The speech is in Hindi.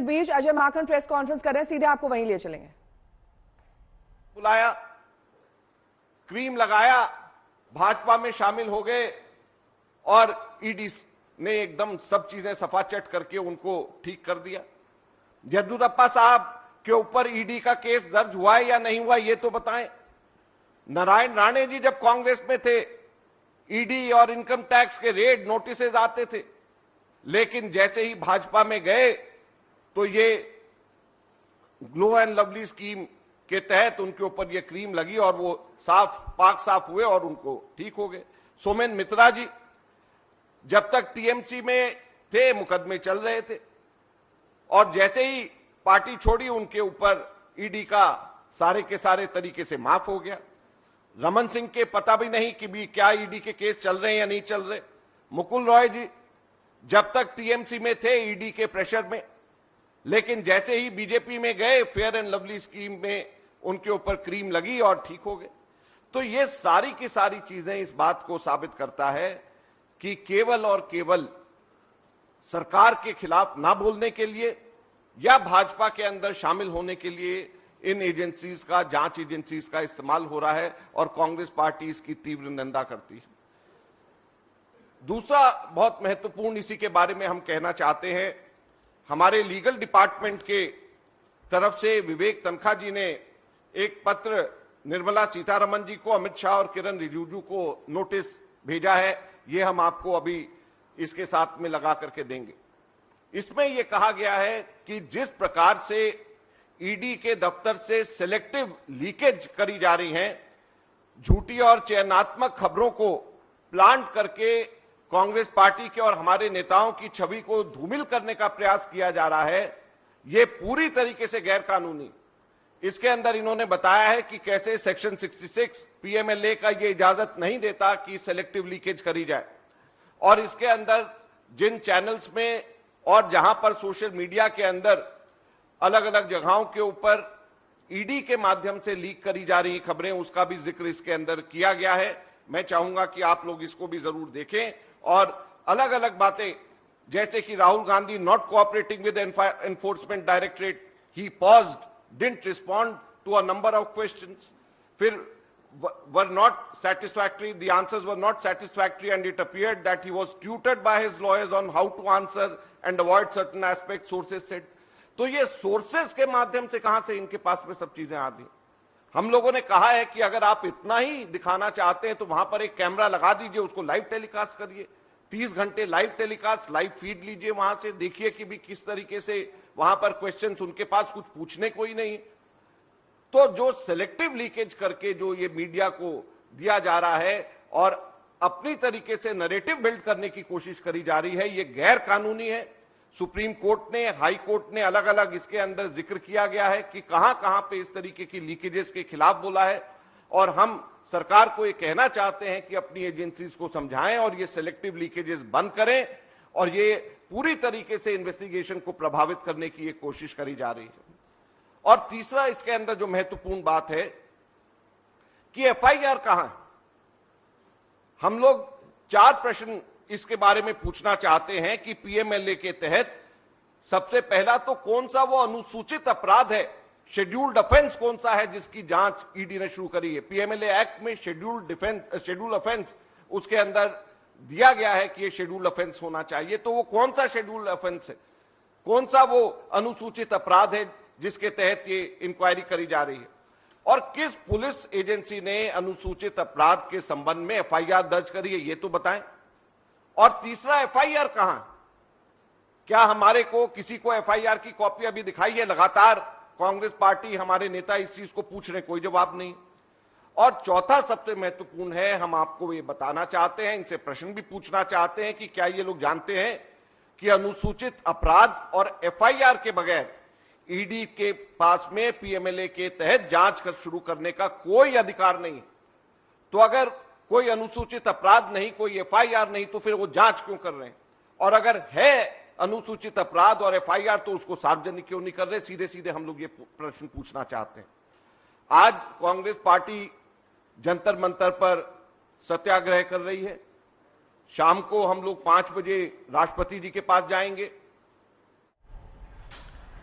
इस बीच अजय माकन प्रेस कॉन्फ्रेंस कर रहे हैं, सीधे आपको वहीं ले चलेंगे। बुलाया, क्रीम लगाया, भाजपा में शामिल हो गए और ईडी ने एकदम सब चीजें सफाचट करके उनको ठीक कर दिया। येदियुरप्पा साहब के ऊपर ईडी का केस दर्ज हुआ है या नहीं हुआ ये तो बताएं। नारायण राणे जी जब कांग्रेस में थे, ईडी और इनकम टैक्स के रेड नोटिसेज आते थे, लेकिन जैसे ही भाजपा में गए तो ये ग्लो एंड लवली स्कीम के तहत उनके ऊपर ये क्रीम लगी और वो पाक साफ हुए और उनको ठीक हो गए। सोमेन मित्रा जी जब तक टीएमसी में थे मुकदमे चल रहे थे और जैसे ही पार्टी छोड़ी उनके ऊपर ईडी का सारे के सारे तरीके से माफ हो गया। रमन सिंह के पता भी नहीं कि भी क्या ईडी के केस चल रहे हैं या नहीं चल रहे। मुकुल रॉय जी जब तक टीएमसी में थे ईडी के प्रेशर में, लेकिन जैसे ही बीजेपी में गए फेयर एंड लवली स्कीम में उनके ऊपर क्रीम लगी और ठीक हो गए। तो ये सारी की सारी चीजें इस बात को साबित करता है कि केवल और केवल सरकार के खिलाफ ना बोलने के लिए या भाजपा के अंदर शामिल होने के लिए इन एजेंसीज का, जांच एजेंसीज का इस्तेमाल हो रहा है और कांग्रेस पार्टी इसकी तीव्र निंदा करती है। दूसरा बहुत महत्वपूर्ण इसी के बारे में हम कहना चाहते हैं, हमारे लीगल डिपार्टमेंट के तरफ से विवेक तनखा जी ने एक पत्र निर्मला सीतारमण जी को, अमित शाह और किरण रिजिजू को नोटिस भेजा है। ये हम आपको अभी इसके साथ में लगा करके देंगे। इसमें यह कहा गया है कि जिस प्रकार से ईडी के दफ्तर से सिलेक्टिव लीकेज करी जा रही हैं, झूठी और चयनात्मक खबरों को प्लांट करके कांग्रेस पार्टी के और हमारे नेताओं की छवि को धूमिल करने का प्रयास किया जा रहा है, यह पूरी तरीके से गैर कानूनी। इसके अंदर इन्होंने बताया है कि कैसे सेक्शन 66 पीएमएलए का यह इजाजत नहीं देता कि सिलेक्टिव लीकेज करी जाए और इसके अंदर जिन चैनल्स में और जहां पर सोशल मीडिया के अंदर अलग अलग जगहों के ऊपर ईडी के माध्यम से लीक करी जा रही खबरें, उसका भी जिक्र इसके अंदर किया गया है। मैं चाहूंगा कि आप लोग इसको भी जरूर देखें और अलग अलग बातें जैसे कि Rahul Gandhi not cooperating with enforcement directorate, he paused, didn't respond to a number of questions, फिर were not satisfactory, the answers were not satisfactory and it appeared that he was tutored by his lawyers on how to answer and avoid certain aspects, sources said। तो ये सोर्सेस के माध्यम से कहां से इनके पास में सब चीजें आ गई। हम लोगों ने कहा है कि अगर आप इतना ही दिखाना चाहते हैं तो वहां पर एक कैमरा लगा दीजिए, उसको लाइव टेलीकास्ट करिए, 30 घंटे लाइव टेलीकास्ट, लाइव फीड लीजिए, वहां से देखिए कि भी किस तरीके से वहां पर क्वेश्चंस, उनके पास कुछ पूछने को ही नहीं। तो जो सिलेक्टिव लीकेज करके जो ये मीडिया को दिया जा रहा है और अपनी तरीके से नैरेटिव बिल्ड करने की कोशिश करी जा रही है, ये गैर कानूनी है। सुप्रीम कोर्ट ने, हाई कोर्ट ने अलग अलग इसके अंदर जिक्र किया गया है कि कहां कहां पे इस तरीके की लीकेजेस के खिलाफ बोला है और हम सरकार को ये कहना चाहते हैं कि अपनी एजेंसीज को समझाएं और ये सिलेक्टिव लीकेजेस बंद करें और ये पूरी तरीके से इन्वेस्टिगेशन को प्रभावित करने की एक कोशिश करी जा रही है। और तीसरा इसके अंदर जो महत्वपूर्ण बात है कि एफआईआर कहां है। हम लोग 4 प्रश्न इसके बारे में पूछना चाहते हैं कि पीएमएलए के तहत सबसे पहला तो कौन सा वो अनुसूचित अपराध है, शेड्यूल्ड ऑफेंस कौन सा है जिसकी जांच ईडी ने शुरू करी है। पीएमएलए एक्ट में शेड्यूल्ड ऑफेंस उसके अंदर दिया गया है कि ये शेड्यूल्ड ऑफेंस होना चाहिए। तो वो कौन सा शेड्यूल्ड ऑफेंस है, कौन सा वो अनुसूचित अपराध है जिसके तहत ये इंक्वायरी करी जा रही है और किस पुलिस एजेंसी ने अनुसूचित अपराध के संबंध में एफआईआर दर्ज करी है ये तो बताएं। और तीसरा, एफआईआर कहां, क्या हमारे को किसी को एफआईआर की कॉपी अभी दिखाई है? लगातार कांग्रेस पार्टी, हमारे नेता इस चीज को पूछ रहे, कोई जवाब नहीं। और चौथा सबसे महत्वपूर्ण है, हम आपको ये बताना चाहते हैं, इनसे प्रश्न भी पूछना चाहते हैं कि क्या ये लोग जानते हैं कि अनुसूचित अपराध और एफआईआर के बगैर ईडी के पास में पीएमएलए के तहत जांच शुरू करने का कोई अधिकार नहीं। तो अगर कोई अनुसूचित अपराध नहीं, कोई एफआईआर नहीं, तो फिर वो जांच क्यों कर रहे हैं? और अगर है अनुसूचित अपराध और एफआईआर तो उसको सार्वजनिक क्यों नहीं कर रहे? सीधे सीधे हम लोग ये प्रश्न पूछना चाहते हैं। आज कांग्रेस पार्टी जंतर मंतर पर सत्याग्रह कर रही है। शाम को हम लोग 5 बजे राष्ट्रपति जी के पास जाएंगे।